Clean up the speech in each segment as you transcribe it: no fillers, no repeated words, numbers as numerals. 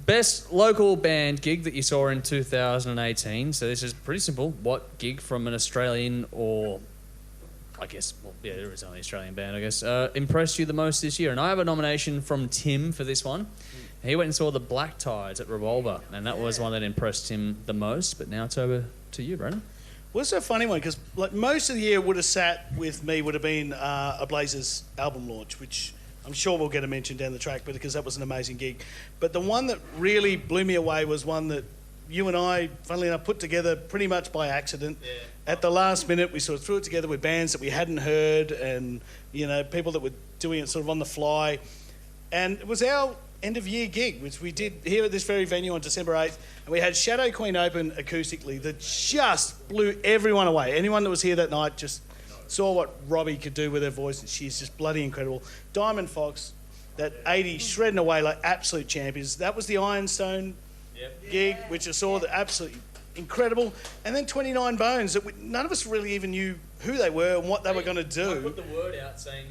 Best local band gig that you saw in 2018. So this is pretty simple. What gig from an Australian or, I guess, well, yeah, there is only Australian band, I guess, impressed you the most this year? And I have a nomination from Tim for this one. He went and saw the Black Tides at Revolver, and that was one that impressed him the most. But now it's over to you, Brendan. Well, it's a funny one because like most of the year would have sat with me would have been a Blazers album launch, which I'm sure we'll get a mention down the track, but because that was an amazing gig. But the one that really blew me away was one that you and I, funnily enough, put together pretty much by accident. Yeah. At the last minute, we sort of threw it together with bands that we hadn't heard and, you know, people that were doing it sort of on the fly. And it was our end-of-year gig, which we did here at this very venue on December 8th. And we had Shadow Queen open acoustically that just blew everyone away. Anyone that was here that night just saw what Robbie could do with her voice, and she's just bloody incredible. Diamond Fox, that 80 shredding away like absolute champions. That was the Ironstone gig, which I saw, that absolutely incredible. And then 29 Bones, that none of us really even knew who they were and what they were going to do. I put the word out saying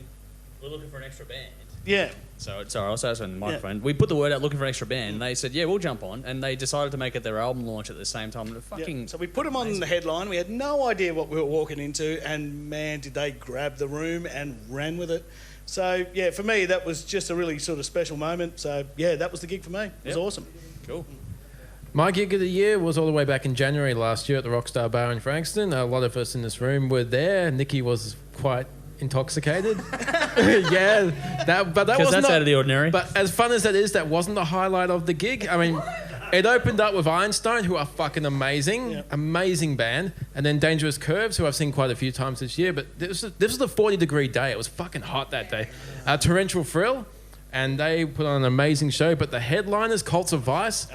we're looking for an extra band. Yeah. So, sorry, I'll say this on the microphone. Yeah. We put the word out looking for an extra band. And they said, yeah, we'll jump on. And they decided to make it their album launch at the same time. And So we put them on the headline. We had no idea what we were walking into. And, man, did they grab the room and ran with it. So, yeah, for me, that was just a really sort of special moment. So, yeah, that was the gig for me. It was awesome. Cool. My gig of the year was all the way back in January last year at the Rockstar Bar in Frankston. A lot of us in this room were there. Nikki was quite intoxicated. Yeah, but that was that's out of the ordinary. But as fun as that is, that wasn't the highlight of the gig. I mean, it opened up with Ironstone, who are fucking amazing, amazing band, and then Dangerous Curves, who I've seen quite a few times this year. But this was a 40-degree day. It was fucking hot that day. Torrential Frill, and they put on an amazing show. But the headliners, Cults of Vice,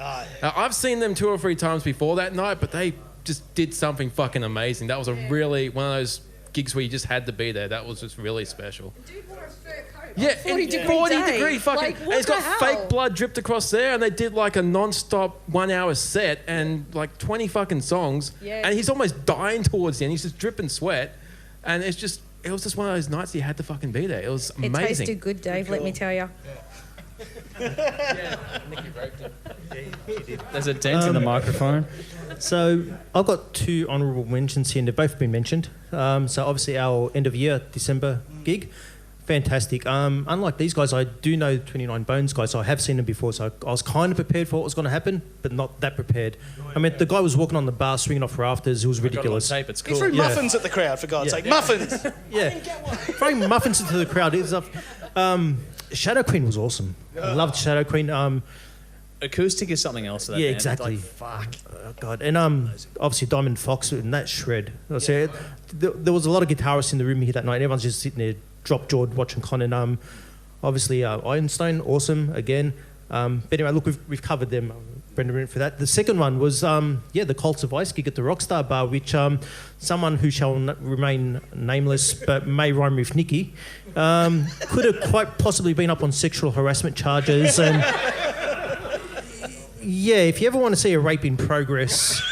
I've seen them 2 or 3 times before that night, but they just did something fucking amazing. That was a really one of those gigs where you just had to be there. That was just really special. Dude wore a fur coat. Yeah, 40 degree fucking. Like, and it's got fake blood dripped across there, and they did like a non-stop 1-hour set and like 20 fucking songs. Yeah. And he's almost dying towards the end. He's just dripping sweat, and it was just one of those nights you had to fucking be there. It was amazing. It tasted good, Dave. Let me tell you. Yeah, Nikki broke it. There's a dent in the microphone. So I've got 2 honourable mentions here, and they've both been mentioned. So obviously our end of year December gig, fantastic. Unlike these guys, I do know 29 Bones guys. So I have seen them before, so I was kind of prepared for what was going to happen, but not that prepared. I mean, the guy was walking on the bar, swinging off rafters. It was ridiculous. Tape, it's cool. He threw muffins at the crowd, for God's sake. Muffins! Yeah, throwing muffins into the crowd. It was Shadow Queen was awesome. I loved Shadow Queen. Acoustic is something else. That yeah, band. exactly. Like, fuck. Oh, God. And obviously Diamond Fox in that shred. There was a lot of guitarists in the room here that night. Everyone's just sitting there drop-jawed watching Con. And obviously Ironstone, awesome again. But anyway, look, we've covered them. Brendan for that. The second one was the Cults of Ice gig at the Rockstar Bar, which someone who shall remain nameless but may rhyme with Nikki could have quite possibly been up on sexual harassment charges. And yeah, if you ever want to see a rape in progress,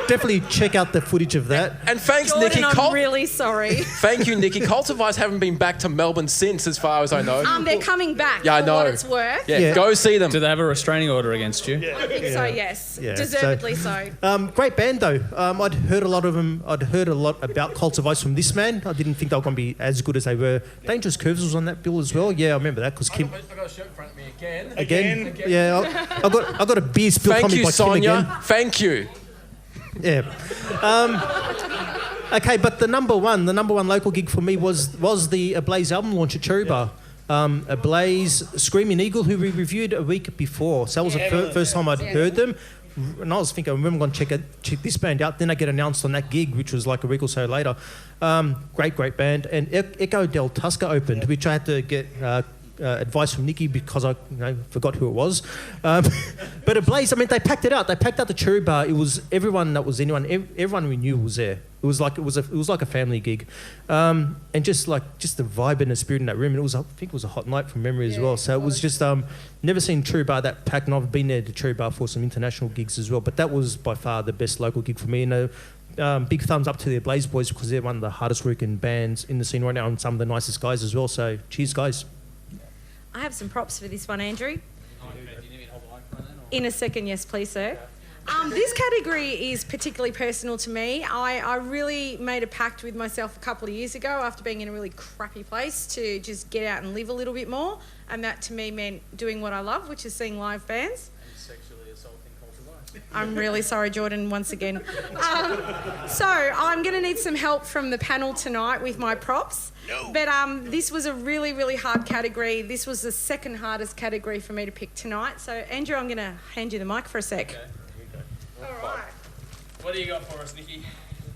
definitely check out the footage of that. And thanks, Jordan, Nikki. I'm really sorry. Thank you, Nikki. Cults of Ice haven't been back to Melbourne since, as far as I know. They're coming back. Yeah, I know. For what it's worth. Yeah, go see them. Do they have a restraining order against you? I think so. Yes, Yeah, deservedly so. Great band though. I'd heard a lot of them. I'd heard a lot about Cults of Ice from this man. I didn't think they were going to be as good as they were. Dangerous Curves was on that bill as well. Yeah, I remember that because Kim. I got a shirt in front of me again. Again? Yeah, I got a beer spill Thank coming you, by Sonia. Kim again. Thank you. Yeah. Okay, but the number one local gig for me was the Ablaze album launch at Cherry Bar. Ablaze, Screaming Eagle, who we reviewed a week before. So that was the first time I'd heard them. And I was thinking, I'm going to check this band out. Then I get announced on that gig, which was like a week or so later. Great band. And Echo del Tusca opened, which I had to get advice from Nikki because I forgot who it was. But Ablaze, I mean, they packed it out. They packed out the Cherry Bar. It was everyone we knew was there. It was like a family gig, and just the vibe and the spirit in that room. And I think it was a hot night from memory as well. So it was just never seen Cherry Bar that packed. And I've been there to Cherry Bar for some international gigs as well. But that was by far the best local gig for me. And big thumbs up to the Ablaze boys because they're one of the hardest working bands in the scene right now and some of the nicest guys as well. So cheers, guys. I have some props for this one, Andrew. In a second, yes, please, sir. This category is particularly personal to me. I really made a pact with myself a couple of years ago after being in a really crappy place to just get out and live a little bit more. And that to me meant doing what I love, which is seeing live bands. And sexually assaulting culture. I'm really sorry, Jordan, once again. So I'm going to need some help from the panel tonight with my props. No. But this was a really, really hard category. This was the second hardest category for me to pick tonight. So, Andrew, I'm going to hand you the mic for a sec. Okay. All right. What do you got for us, Nikki?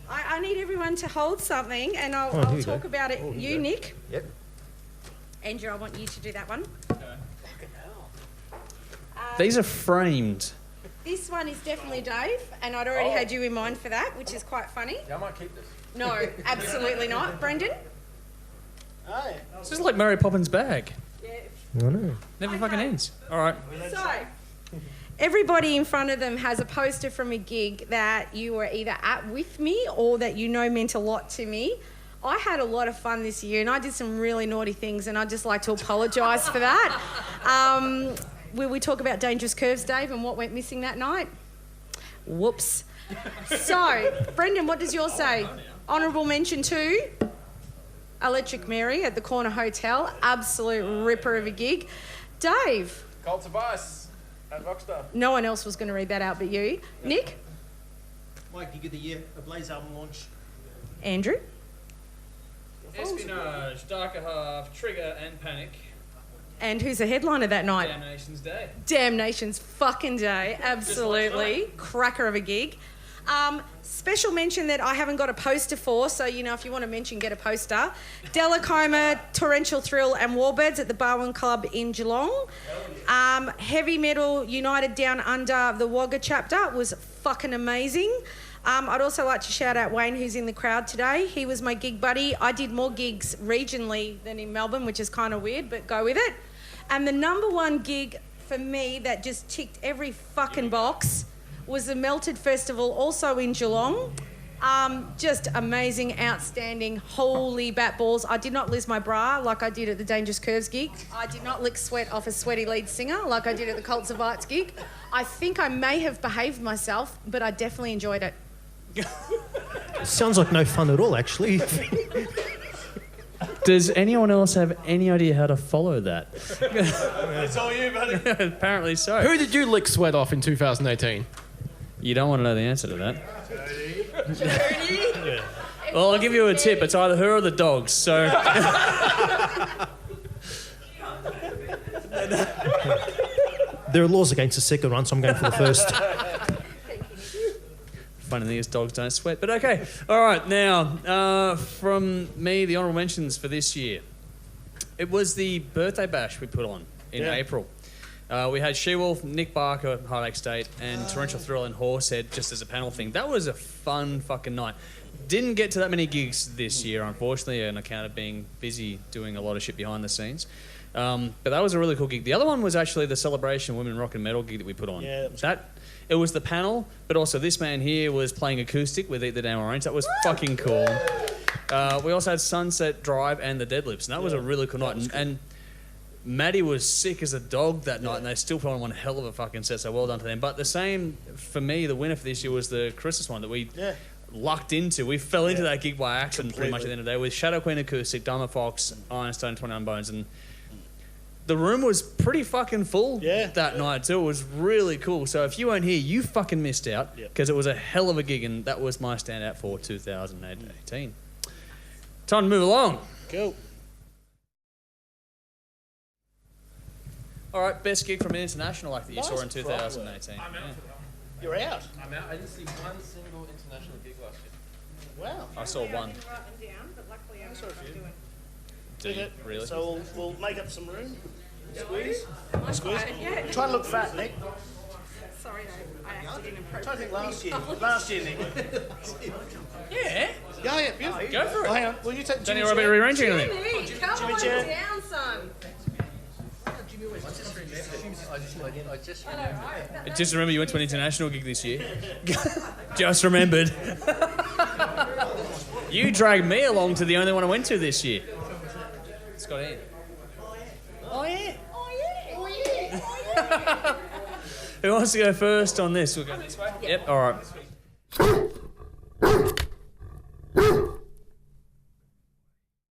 I need everyone to hold something, and I'll talk about it. You, Nick. Yep. Andrew, I want you to do that one. Okay. These are framed. This one is definitely Dave, and I'd already had you in mind for that, which is quite funny. Yeah, I might keep this. No, absolutely not. Brendan? Hey. This is like Mary Poppins' bag. Yeah. I know. Never fucking ends. All right. So, everybody in front of them has a poster from a gig that you were either at with me or that you know meant a lot to me. I had a lot of fun this year and I did some really naughty things, and I'd just like to apologise for that. Will we talk about Dangerous Curves, Dave, and what went missing that night? Whoops. So, Brendan, what does yours say? Honourable mention to Electric Mary at the Corner Hotel. Absolute ripper of a gig. Dave. Cult of Ice at Rockstar. No one else was going to read that out but you. Nick? My gig of the year, a Blaze album launch. Andrew? Espionage, Darker Half, Trigger and Panic. And who's the headliner that night? Damnation's Day. Damnation's fucking day. Absolutely. Cracker of a gig. Special mention that I haven't got a poster for, so, you know, if you want to mention, get a poster. Delacoma, Torrential Thrill and Warbirds at the Barwon Club in Geelong. Heavy Metal United Down Under, the Wagga chapter was fucking amazing. I'd also like to shout out Wayne, who's in the crowd today. He was my gig buddy. I did more gigs regionally than in Melbourne, which is kind of weird, but go with it. And the number one gig for me that just ticked every fucking box was the Melted Festival, also in Geelong. Just amazing, outstanding, holy bat balls. I did not lose my bra like I did at the Dangerous Curves gig. I did not lick sweat off a sweaty lead singer like I did at the Cults of Arts gig. I think I may have behaved myself, but I definitely enjoyed it. Sounds like no fun at all, actually. Does anyone else have any idea how to follow that? It's all you, buddy. Apparently so. Who did you lick sweat off in 2018? You don't want to know the answer to that. Well, I'll give you a tip. It's either her or the dogs. So. There are laws against the second one, so I'm going for the first. Funny thing is dogs don't sweat, but okay. All right, now, from me, the honourable mentions for this year. It was the birthday bash we put on in April. We had She-Wolf, Nick Barker, Heartache State, and Torrential Thrill and Horsehead just as a panel thing. That was a fun fucking night. Didn't get to that many gigs this year, unfortunately, on account of being busy doing a lot of shit behind the scenes. But that was a really cool gig. The other one was actually the Celebration Women Rock and Metal gig that we put on. Yeah, It was the panel, but also this man here was playing acoustic with Eat the Damn Orange. That was fucking cool. We also had Sunset Drive and the Deadlifts, and that was a really cool night. And Maddie was sick as a dog that night, and they still put on one hell of a fucking set, so well done to them. But the same, for me, the winner for this year was the Christmas one that we lucked into. We fell into that gig by accident pretty much at the end of the day with Shadow Queen Acoustic, Dharma Fox, Ironstone, 29 Bones, and the room was pretty fucking full that night too. It was really cool. So if you weren't here, you fucking missed out because it was a hell of a gig, and that was my standout for 2018. Time to move along. Cool. All right, best gig from an international act that you saw in 2018. I'm out for that one. You're out? I'm out. I didn't see one single international gig last year. Wow. I saw one. I saw a few. Did you? Really? So we'll make up some room. Squeeze. Yeah. Try to look fat, Nick. Sorry, I acted I'm trying to think last year, Nick. Yeah. Yeah, beautiful. Go for it. Oh, hang on. Will you take Don't Jimmy's you worry about chair? rearranging anything. Jimmy, come on chair. down, son. Just remember you went to an international gig this year. Just remembered. You dragged me along to the only one I went to this year. Scott Ian. Oh, yeah. Who wants to go first on this? We'll go this way. Yep. All right.